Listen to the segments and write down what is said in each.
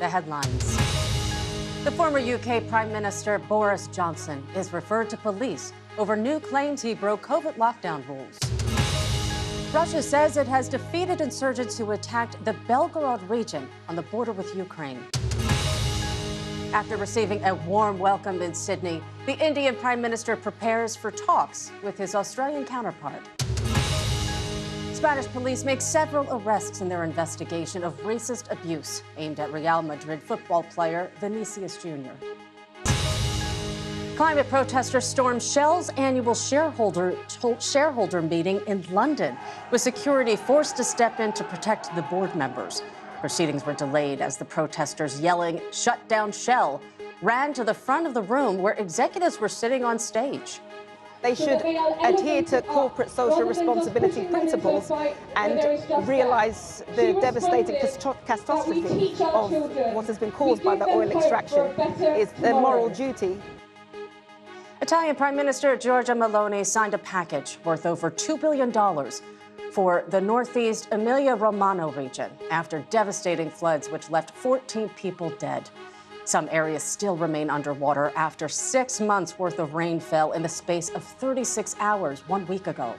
The headlines. The former UK Prime Minister Boris Johnson is referred to police over new claims he broke COVID lockdown rules. Russia says it has defeated insurgents who attacked the Belgorod region on the border with Ukraine. After receiving a warm welcome in Sydney, the Indian Prime Minister prepares for talks with his Australian counterpart. Spanish police make several arrests in their investigation of racist abuse aimed at Real Madrid football player Vinicius Jr. Climate protesters stormed Shell's annual shareholder meeting in London, with security forced to step in to protect the board members. Proceedings were delayed as the protesters yelling, "Shut down Shell," ran to the front of the room where executives were sitting on stage. They should adhere to corporate social responsibility principles and realise the devastating catastrophe of what has been caused by the oil extraction is their moral duty. Italian Prime Minister Giorgia Meloni signed a package worth over $2 billion for the northeast Emilia-Romagna region after devastating floods which left 14 people dead. Some areas still remain underwater after 6 months' worth of rain fell in the space of 36 hours 1 week ago.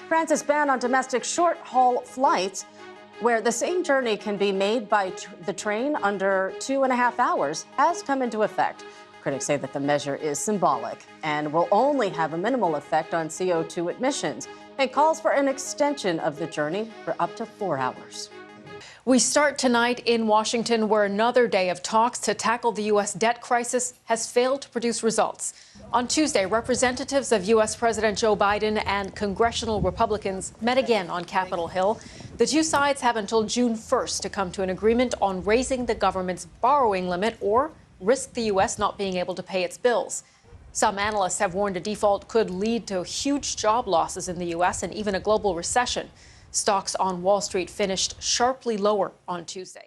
France's ban on domestic short-haul flights, where the same journey can be made by the train under 2.5 hours, has come into effect. Critics say that the measure is symbolic and will only have a minimal effect on CO2 emissions, and calls for an extension of the journey for up to 4 hours. We start tonight in Washington, where another day of talks to tackle the U.S. debt crisis has failed to produce results. On Tuesday, representatives of U.S. President Joe Biden and congressional Republicans met again on Capitol Hill. The two sides have until June 1st to come to an agreement on raising the government's borrowing limit or risk the U.S. not being able to pay its bills. Some analysts have warned a default could lead to huge job losses in the U.S. and even a global recession. Stocks on Wall Street finished sharply lower on Tuesday.